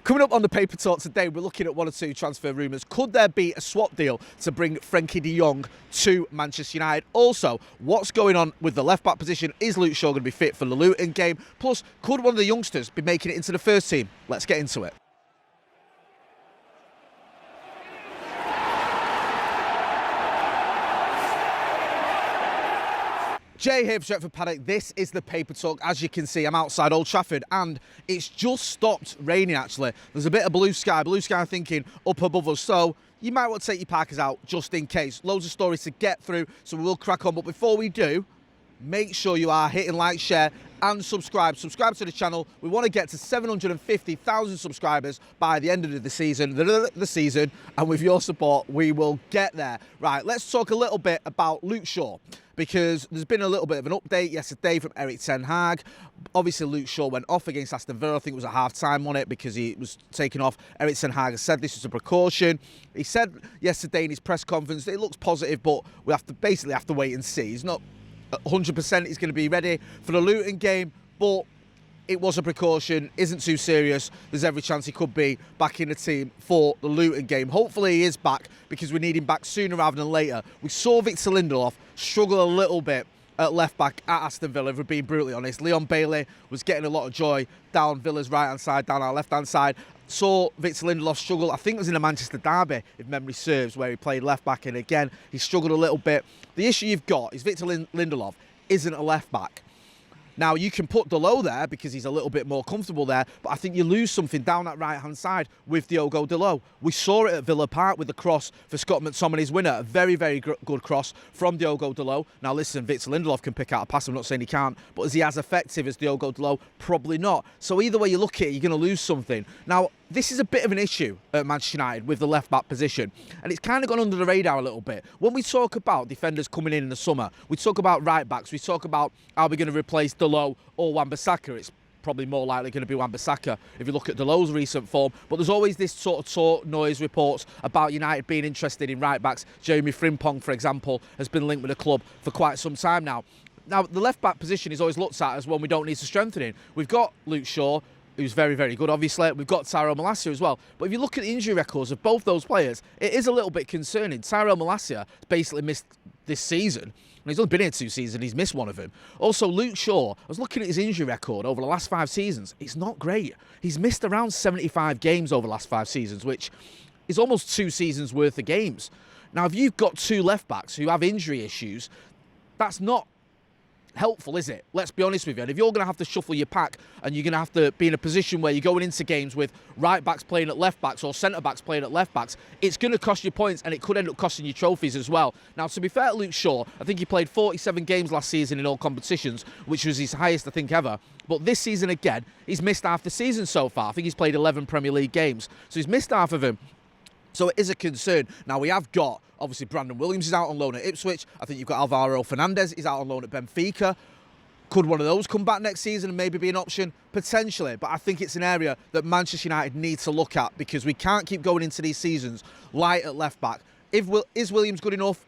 Coming up on the Paper Talk today, we're looking at one or two transfer rumours. Could there be a swap deal to bring Frenkie De Jong to Manchester United? Also, what's going on with the left-back position? Is Luke Shaw going to be fit for the Luton game? Plus, could one of the youngsters be making it into the first team? Let's get into it. Jay here for Stretford, Paddock. This is the Paper Talk. As you can see, I'm outside Old Trafford and it's just stopped raining actually. There's a bit of blue sky thinking up above us. So you might want to take your parkers out just in case. Loads of stories to get through, so we'll crack on. But before we do, make sure you are hitting like, share and subscribe. Subscribe to the channel. We want to get to 750,000 subscribers by the end of the season. And with your support, we will get there. Right, let's talk a little bit about Luke Shaw, because there's been a little bit of an update yesterday from Erik ten Hag. Obviously, Luke Shaw went off against Aston Villa. I think it was a half-time on it because he was taken off. Erik ten Hag has said this is a precaution. He said yesterday in his press conference that it looks positive, but we basically have to wait and see. He's not 100% he's going to be ready for the Luton game, but it was a precaution, isn't too serious. There's every chance he could be back in the team for the Luton game. Hopefully he is back, because we need him back sooner rather than later. We saw Victor Lindelof struggle a little bit at left back at Aston Villa, if we're being brutally honest. Leon Bailey was getting a lot of joy down Villa's right hand side, down our left hand side. Saw Victor Lindelof struggle, I think it was in the Manchester derby, if memory serves, where he played left back, and again he struggled a little bit. The issue you've got is Victor Lindelof isn't a left back. Now, you can put Dalot there because he's a little bit more comfortable there, but I think you lose something down that right-hand side with Diogo Dalot. We saw it at Villa Park with the cross for Scott McTominay's winner. A very, very good cross from Diogo Dalot. Now, listen, Victor Lindelof can pick out a pass. I'm not saying he can't, but is he as effective as Diogo Dalot? Probably not. So either way you look at it, you're going to lose something. Now, this is a bit of an issue at Manchester United with the left-back position, and it's kind of gone under the radar a little bit. When we talk about defenders coming in the summer, we talk about right-backs, we talk about how we're going to replace Dalot or Wan-Bissaka. It's probably more likely going to be Wan-Bissaka if you look at Dalot's recent form, but there's always this sort of talk, noise, reports about United being interested in right-backs. Jeremy Frimpong, for example, has been linked with the club for quite some time now. Now, the left-back position is always looked at as one we don't need to strengthen in. We've got Luke Shaw, who's very, very good, obviously. We've got Tyrell Malacia as well. But if you look at the injury records of both those players, it is a little bit concerning. Tyrell Malacia basically missed this season. And he's only been here 2 seasons, he's missed one of them. Also, Luke Shaw, I was looking at his injury record over the last 5 seasons. It's not great. He's missed around 75 games over the last 5 seasons, which is almost 2 seasons worth of games. Now, if you've got 2 left-backs who have injury issues, that's not helpful, is it? Let's be honest with you. And if you're going to have to shuffle your pack and you're going to have to be in a position where you're going into games with right-backs playing at left-backs or centre-backs playing at left-backs, it's going to cost you points, and it could end up costing you trophies as well. Now, to be fair to Luke Shaw, I think he played 47 games last season in all competitions, which was his highest, I think, ever. But this season, again, he's missed half the season so far. I think he's played 11 Premier League games. So he's missed half of them. So it is a concern. Now, we have got, obviously, Brandon Williams is out on loan at Ipswich. I think you've got Alvaro Fernandez is out on loan at Benfica. Could one of those come back next season and maybe be an option? Potentially, but I think it's an area that Manchester United need to look at, because we can't keep going into these seasons light at left-back. Is Williams good enough?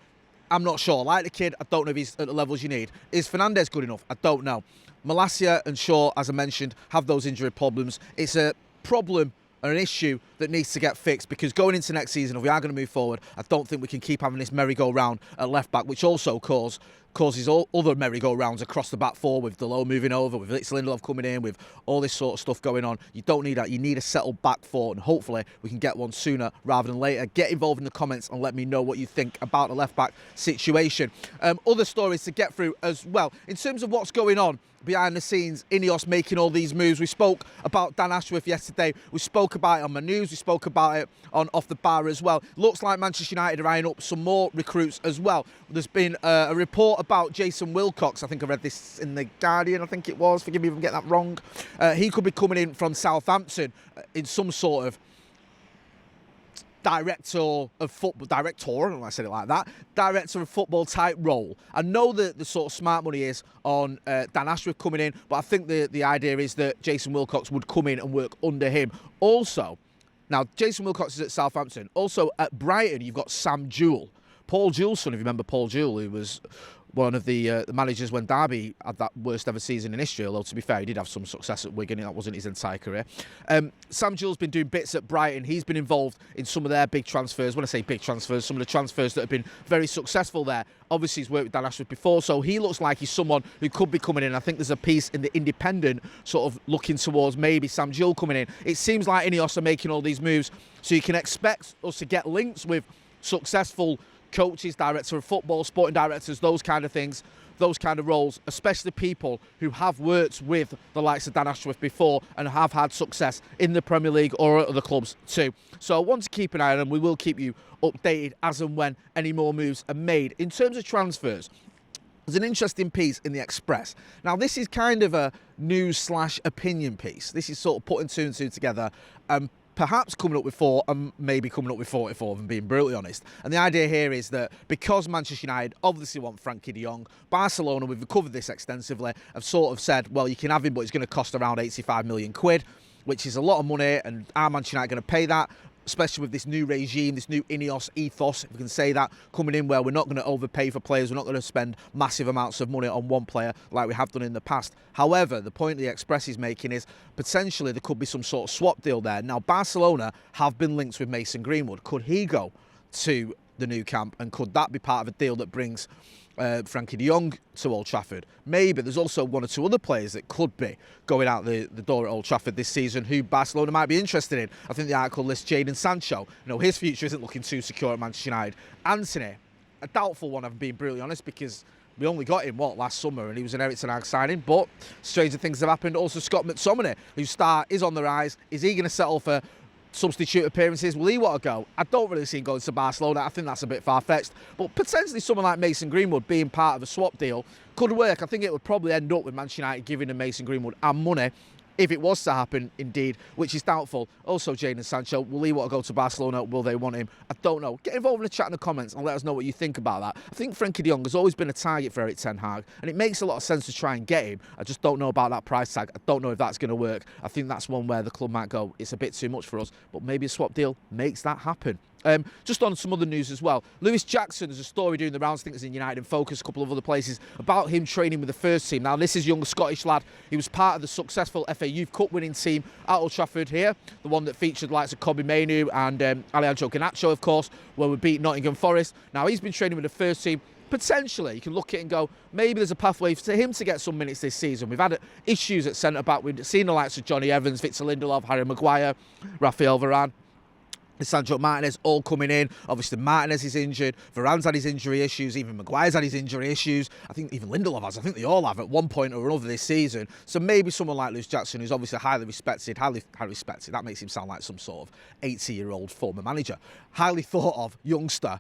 I'm not sure. Like the kid, I don't know if he's at the levels you need. Is Fernandez good enough? I don't know. Malacia and Shaw, as I mentioned, have those injury problems. It's a problem or an issue that needs to get fixed, because going into next season, if we are going to move forward, I don't think we can keep having this merry-go-round at left-back, which also causes all other merry-go-rounds across the back four, with Dalot moving over, with Victor Lindelof coming in, with all this sort of stuff going on. You don't need that. You need a settled back four, and hopefully we can get one sooner rather than later. Get involved in the comments and let me know what you think about the left-back situation. Other stories to get through as well. In terms of what's going on behind the scenes, INEOS making all these moves. We spoke about Dan Ashworth yesterday. We spoke about it on my news. We spoke about it on Off the Bar as well. Looks like Manchester United are eyeing up some more recruits as well. There's been a report about Jason Wilcox. I think I read this in The Guardian, I think it was. Forgive me if I'm getting that wrong. He could be coming in from Southampton in some sort of director of football, I don't know why I said it like that, director of football type role. I know that the sort of smart money is on Dan Ashworth coming in, but I think the idea is that Jason Wilcox would come in and work under him. Also, now Jason Wilcox is at Southampton. Also at Brighton, you've got Sam Jewell. Paul Jewell's son, if you remember Paul Jewell, who was one of the managers when Derby had that worst ever season in history, although to be fair, he did have some success at Wigan. That wasn't his entire career. Sam Gill's been doing bits at Brighton. He's been involved in some of their big transfers. When I say big transfers, some of the transfers that have been very successful there. Obviously, he's worked with Dan Ashworth before, so he looks like he's someone who could be coming in. I think there's a piece in the Independent sort of looking towards maybe Sam Gill coming in. It seems like INEOS are making all these moves, so you can expect us to get links with successful coaches, director of football, sporting directors, those kind of things, those kind of roles, especially people who have worked with the likes of Dan Ashworth before and have had success in the Premier League or at other clubs too. So I want to keep an eye on them. We will keep you updated as and when any more moves are made. In terms of transfers, there's an interesting piece in the Express. Now, this is kind of a news/opinion piece. This is sort of putting two and two together and perhaps coming up with 4 and maybe coming up with 44, if I'm being brutally honest. And the idea here is that because Manchester United obviously want Frenkie De Jong, Barcelona, we've covered this extensively, have sort of said, well, you can have him, but it's going to cost around 85 million quid, which is a lot of money, and are Manchester United going to pay that? Especially with this new regime, this new INEOS ethos, if we can say that, coming in where we're not going to overpay for players, we're not going to spend massive amounts of money on one player like we have done in the past. However, the point the Express is making is potentially there could be some sort of swap deal there. Now, Barcelona have been linked with Mason Greenwood. Could he go to the new camp, and could that be part of a deal that brings Frenkie De Jong to Old Trafford? Maybe. There's also 1 or 2 other players that could be going out the door at Old Trafford this season who Barcelona might be interested in. I think the article lists Jadon Sancho. You know, his future isn't looking too secure at Manchester United. Anthony, a doubtful one, I'm being brutally honest, because we only got him, last summer, and he was an Eric Ten Hag signing, but stranger things have happened. Also, Scott McTominay, whose star is on the rise. Is he going to settle for substitute appearances? Will he want to go? I don't really see him going to Barcelona. I think that's a bit far-fetched. But potentially someone like Mason Greenwood being part of a swap deal could work. I think it would probably end up with Manchester United giving him Mason Greenwood and money, if it was to happen indeed, which is doubtful. Also, Jadon Sancho, will he want to go to Barcelona? Will they want him? I don't know. Get involved in the chat in the comments and let us know what you think about that. I think Frenkie De Jong has always been a target for Eric Ten Hag, and it makes a lot of sense to try and get him. I just don't know about that price tag. I don't know if that's going to work. I think that's one where the club might go, it's a bit too much for us, but maybe a swap deal makes that happen. Just on some other news as well, Lewis Jackson, there's a story doing the rounds, I think it's in United in Focus, a couple of other places, about him training with the first team. Now, this is a young Scottish lad. He was part of the successful FA Youth Cup winning team at Old Trafford here, the one that featured the likes of Kobbie Mainoo and Alejandro Garnacho, of course, where we beat Nottingham Forest. Now, he's been training with the first team. Potentially, you can look at it and go, maybe there's a pathway for him to get some minutes this season. We've had issues at centre-back. We've seen the likes of Johnny Evans, Victor Lindelof, Harry Maguire, Rafael Varane, Sandro Martinez all coming in. Obviously, Martinez is injured. Varane's had his injury issues. Even Maguire's had his injury issues. I think even Lindelof has. I think they all have at one point or another this season. So maybe someone like Lewis Jackson, who's obviously highly respected. That makes him sound like some sort of 80-year-old former manager. Highly thought of youngster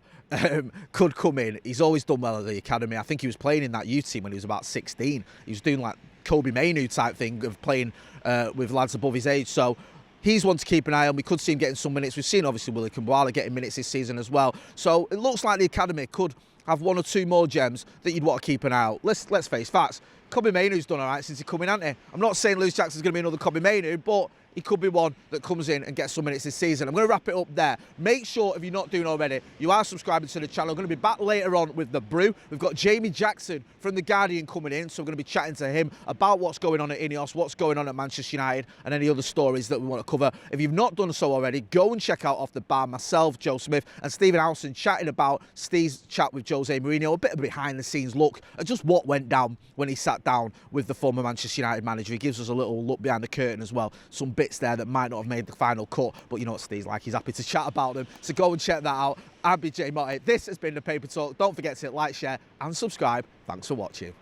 could come in. He's always done well at the academy. I think he was playing in that youth team when he was about 16. He was doing like Kobbie Mainoo type thing of playing with lads above his age. So he's one to keep an eye on. We could see him getting some minutes. We've seen, obviously, Willie Kambwala getting minutes this season as well. So it looks like the academy could have 1 or 2 more gems that you'd want to keep an eye out. Let's face facts. Kobbie Mainoo's done all right since he come in, hasn't he? I'm not saying Lewis Jackson's going to be another Kobbie Mainoo, but he could be one that comes in and gets some minutes this season. I'm going to wrap it up there. Make sure, if you're not doing already, you are subscribing to the channel. I'm going to be back later on with The Brew. We've got Jamie Jackson from The Guardian coming in, so we're going to be chatting to him about what's going on at INEOS, what's going on at Manchester United, and any other stories that we want to cover. If you've not done so already, go and check out Off the Bar. Myself, Joe Smith, and Stephen Howson chatting about Steve's chat with Jose Mourinho, a bit of a behind-the-scenes look at just what went down when he sat down with the former Manchester United manager. He gives us a little look behind the curtain as well. Some bits there that might not have made the final cut, but you know what Steve's like, he's happy to chat about them. So go and check that out. I've been Jay Motty. This has been The Paper Talk. Don't forget to like, share and subscribe. Thanks for watching.